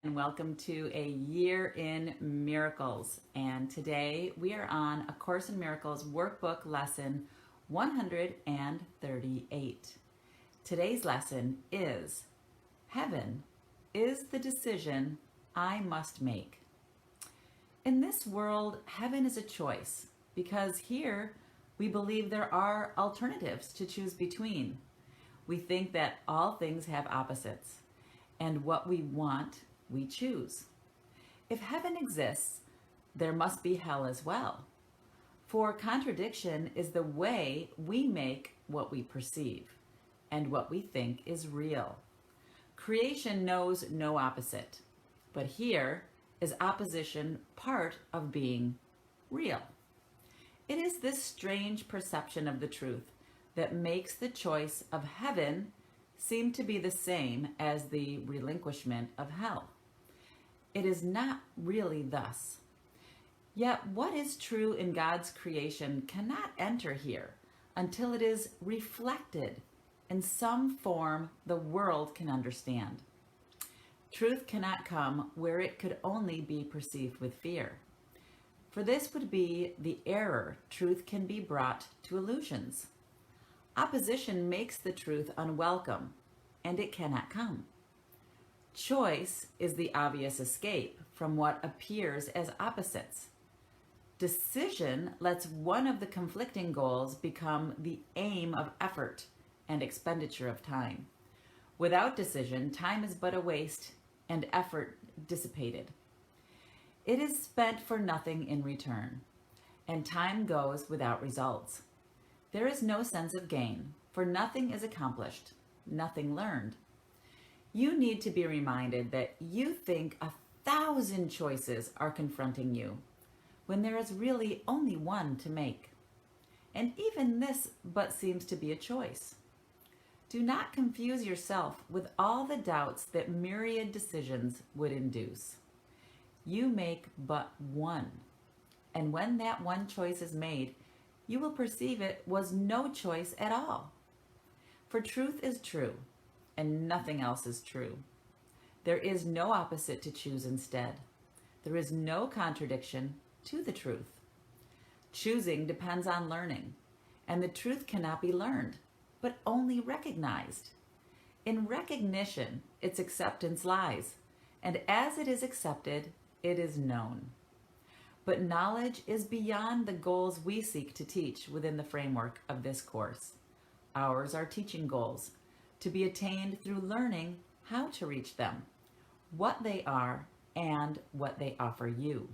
And welcome to a year in miracles. And today we are on A Course in Miracles workbook lesson 138. Today's lesson is Heaven is the decision I must make. In this world, heaven is a choice because here we believe there are alternatives to choose between. We think that all things have opposites, and what we want we choose. If heaven exists, there must be hell as well. For contradiction is the way we make what we perceive and what we think is real. Creation knows no opposite, but here is opposition part of being real. It is this strange perception of the truth that makes the choice of heaven seem to be the same as the relinquishment of hell. It is not really thus. Yet what is true in God's creation cannot enter here until it is reflected in some form the world can understand. Truth cannot come where it could only be perceived with fear. For this would be the error truth can be brought to illusions. Opposition makes the truth unwelcome, and it cannot come. Choice is the obvious escape from what appears as opposites. Decision lets one of the conflicting goals become the aim of effort and expenditure of time. Without decision, time is but a waste and effort dissipated. It is spent for nothing in return, and time goes without results. There is no sense of gain, for nothing is accomplished, nothing learned. You need to be reminded that you think 1,000 choices are confronting you, when there is really only one to make. And even this but seems to be a choice. Do not confuse yourself with all the doubts that myriad decisions would induce. You make but one, and when that one choice is made, you will perceive it was no choice at all. For truth is true, and nothing else is true. There is no opposite to choose instead. There is no contradiction to the truth. Choosing depends on learning, and the truth cannot be learned, but only recognized. In recognition, its acceptance lies, and as it is accepted, it is known. But knowledge is beyond the goals we seek to teach within the framework of this course. Ours are teaching goals, to be attained through learning how to reach them, what they are, and what they offer you.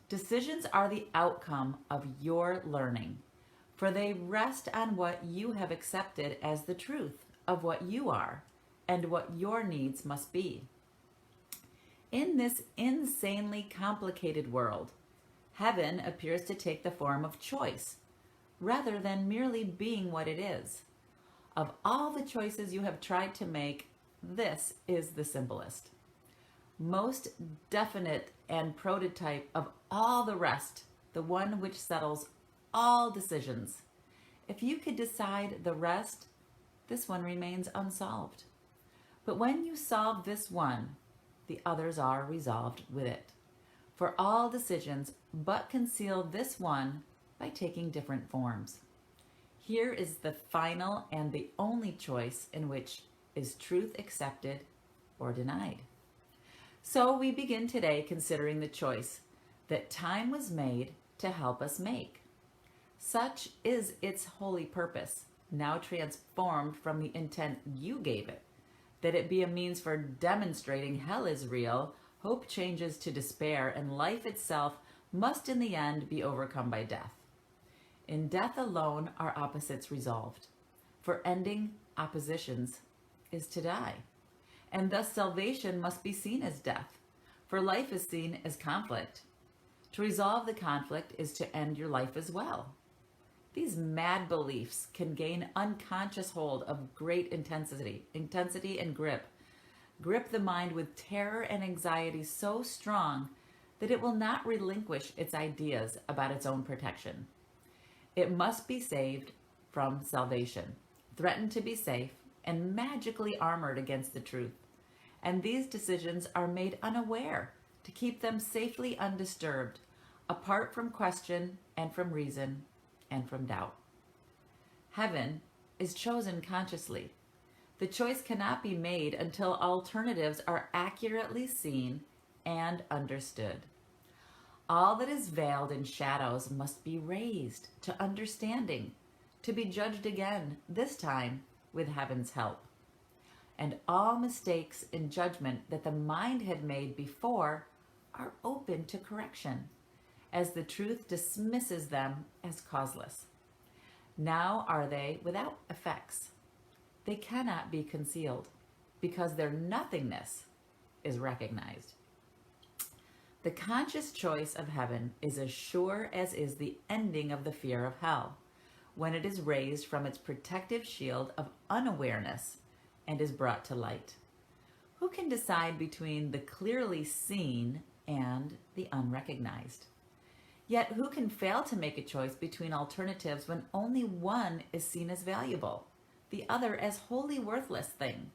Decisions are the outcome of your learning, for they rest on what you have accepted as the truth of what you are and what your needs must be. In this insanely complicated world, heaven appears to take the form of choice, rather than merely being what it is. Of all the choices you have tried to make, this is the simplest, most definite and prototype of all the rest, the one which settles all decisions. If you could decide the rest, this one remains unsolved. But when you solve this one, the others are resolved with it. For all decisions but conceal this one by taking different forms. Here is the final and the only choice in which is truth accepted or denied. So we begin today considering the choice that time was made to help us make. Such is its holy purpose, now transformed from the intent you gave it, that it be a means for demonstrating hell is real, hope changes to despair, and life itself must in the end be overcome by death. In death alone are opposites resolved, for ending oppositions is to die. And thus salvation must be seen as death, for life is seen as conflict. To resolve the conflict is to end your life as well. These mad beliefs can gain unconscious hold of great intensity and grip the mind with terror and anxiety so strong that it will not relinquish its ideas about its own protection. It must be saved from salvation, threatened to be safe, and magically armored against the truth. and these decisions are made unaware to keep them safely undisturbed, apart from question and from reason and from doubt. Heaven is chosen consciously. The choice cannot be made until alternatives are accurately seen and understood. All that is veiled in shadows must be raised to understanding, to be judged again, this time with heaven's help. And all mistakes in judgment that the mind had made before are open to correction, as the truth dismisses them as causeless. Now are they without effects. They cannot be concealed, because their nothingness is recognized. The conscious choice of heaven is as sure as is the ending of the fear of hell, when it is raised from its protective shield of unawareness and is brought to light. Who can decide between the clearly seen and the unrecognized? Yet who can fail to make a choice between alternatives when only one is seen as valuable, the other as wholly worthless thing,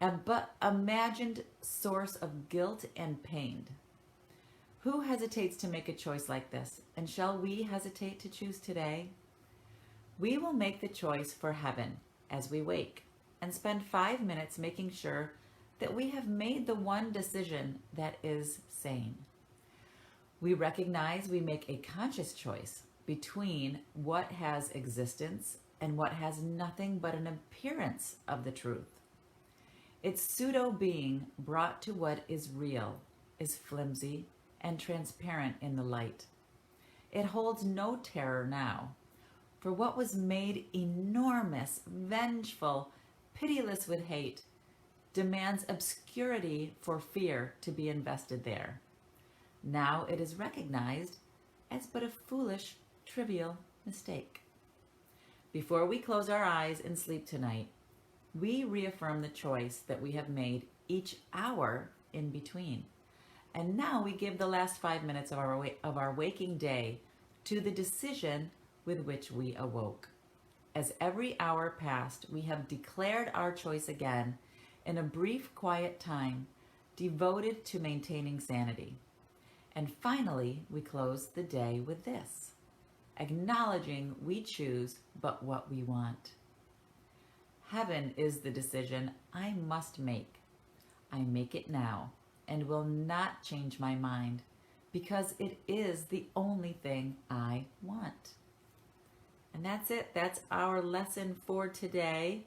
a but imagined source of guilt and pain? Who hesitates to make a choice like this? And shall we hesitate to choose today? We will make the choice for heaven as we wake and spend 5 minutes making sure that we have made the one decision that is sane. We recognize we make a conscious choice between what has existence and what has nothing but an appearance of the truth. Its pseudo-being brought to what is real is flimsy and transparent in the light. It holds no terror now, for what was made enormous, vengeful, pitiless with hate, demands obscurity for fear to be invested there. Now it is recognized as but a foolish, trivial mistake. Before we close our eyes and sleep tonight, we reaffirm the choice that we have made each hour in between. And now we give the last 5 minutes of our waking day to the decision with which we awoke. As every hour passed, we have declared our choice again in a brief, quiet time devoted to maintaining sanity. And finally, we close the day with this, acknowledging we choose but what we want. Heaven is the decision I must make. I make it now and will not change my mind, because it is the only thing I want. And that's it. That's our lesson for today.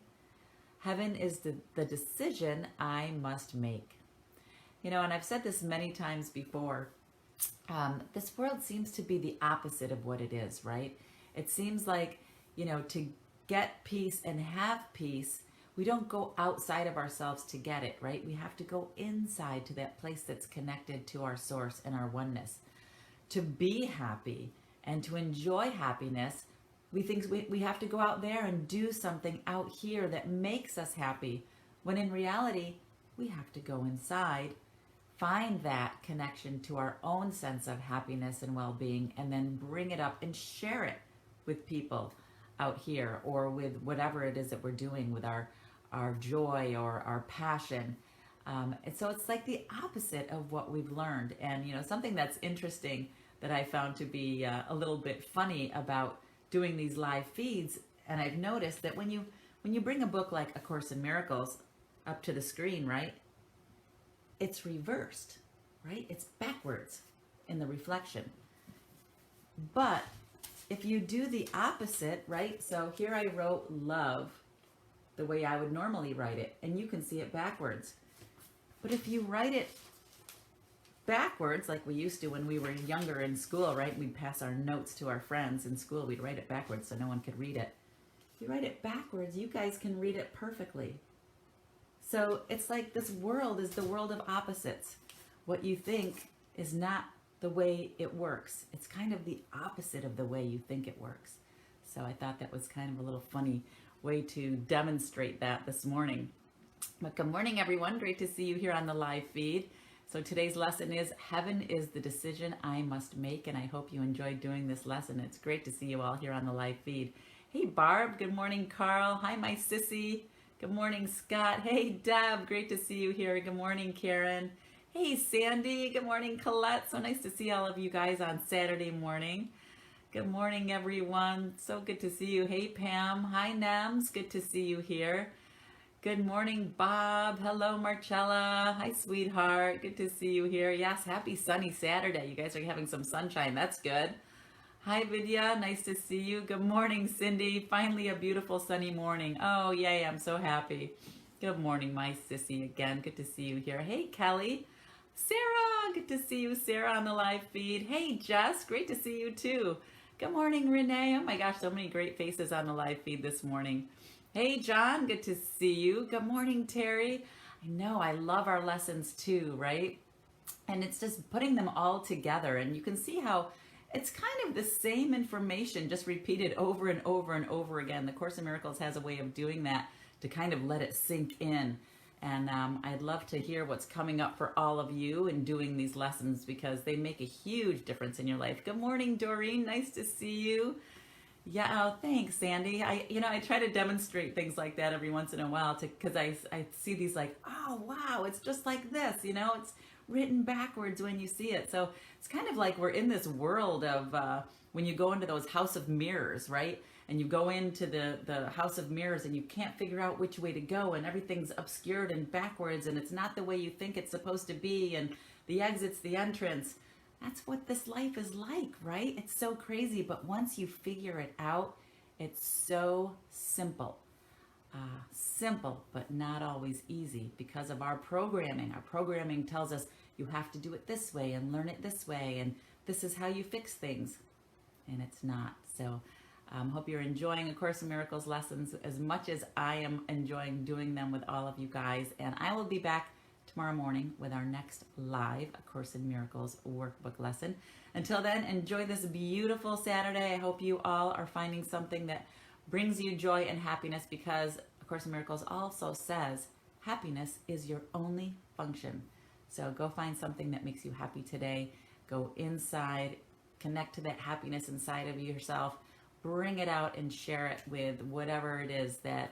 Heaven is the decision I must make. You know, and I've said this many times before, this world seems to be the opposite of what it is, right? It seems like, you know, to get peace and have peace, we don't go outside of ourselves to get it, right? We have to go inside to that place that's connected to our source and our oneness. To be happy and to enjoy happiness, we think we have to go out there and do something out here that makes us happy, when in reality, we have to go inside, find that connection to our own sense of happiness and well-being, and then bring it up and share it with people out here, or with whatever it is that we're doing with our joy or our passion. And so it's like the opposite of what we've learned. And, you know, something that's interesting that I found to be a little bit funny about doing these live feeds, and I've noticed that when you bring a book like A Course in Miracles up to the screen, right, it's reversed, right? It's backwards in the reflection. But if you do the opposite, right? So here I wrote love the way I would normally write it, and you can see it backwards. But if you write it backwards, like we used to when we were younger in school, right? We'd pass our notes to our friends in school. We'd write it backwards so no one could read it. If you write it backwards, you guys can read it perfectly. So it's like this world is the world of opposites. What you think is not the way it works. It's kind of the opposite of the way you think it works. So I thought that was kind of a little funny way to demonstrate that this morning. But good morning, everyone. Great to see you here on the live feed. So today's lesson is Heaven is the Decision I Must Make, and I hope you enjoyed doing this lesson. It's great to see you all here on the live feed. Hey, Barb. Good morning, Carl. Hi, my sissy. Good morning, Scott. Hey, Deb. Great to see you here. Good morning, Karen. Hey, Sandy. Good morning, Colette. So nice to see all of you guys on Saturday morning. Good morning, everyone. So good to see you. Hey, Pam. Hi, Nems. Good to see you here. Good morning, Bob. Hello, Marcella. Hi, sweetheart. Good to see you here. Yes, happy sunny Saturday. You guys are having some sunshine. That's good. Hi, Vidya. Nice to see you. Good morning, Cindy. Finally, a beautiful sunny morning. Oh, yay. I'm so happy. Good morning, my sissy again. Good to see you here. Hey, Kelly. Sarah. Good to see you, Sarah, on the live feed. Hey, Jess. Great to see you, too. Good morning, Renee. Oh, my gosh. So many great faces on the live feed this morning. Hey, John. Good to see you. Good morning, Terry. I know. I love our lessons, too, right? And it's just putting them all together. And you can see how it's kind of the same information just repeated over and over and over again. The Course in Miracles has a way of doing that to kind of let it sink in. And I'd love to hear what's coming up for all of you in doing these lessons because they make a huge difference in your life. Good morning, Doreen. Nice to see you. Yeah, oh, thanks, Sandy. I try to demonstrate things like that every once in a while because I see these like, oh, wow, it's just like this, it's written backwards when you see it. So it's kind of like we're in this world of when you go into those house of mirrors, right? And you go into the house of mirrors and you can't figure out which way to go and everything's obscured and backwards and it's not the way you think it's supposed to be and the exit's the entrance. That's what this life is like, right? It's so crazy, but once you figure it out, it's so simple. Simple, but not always easy because of our programming. Our programming tells us you have to do it this way and learn it this way, and this is how you fix things, and it's not. So hope you're enjoying A Course in Miracles lessons as much as I am enjoying doing them with all of you guys, and I will be back tomorrow morning with our next live A Course in Miracles workbook lesson. Until then, enjoy this beautiful Saturday. I hope you all are finding something that brings you joy and happiness because A Course in Miracles also says happiness is your only function. So go find something that makes you happy today. Go inside, connect to that happiness inside of yourself, bring it out and share it with whatever it is that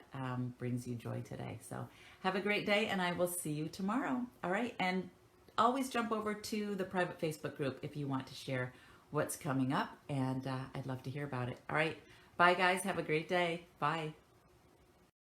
brings you joy today. So have a great day and I will see you tomorrow. All right. And always jump over to the private Facebook group if you want to share what's coming up and I'd love to hear about it. All right. Bye guys. Have a great day. Bye.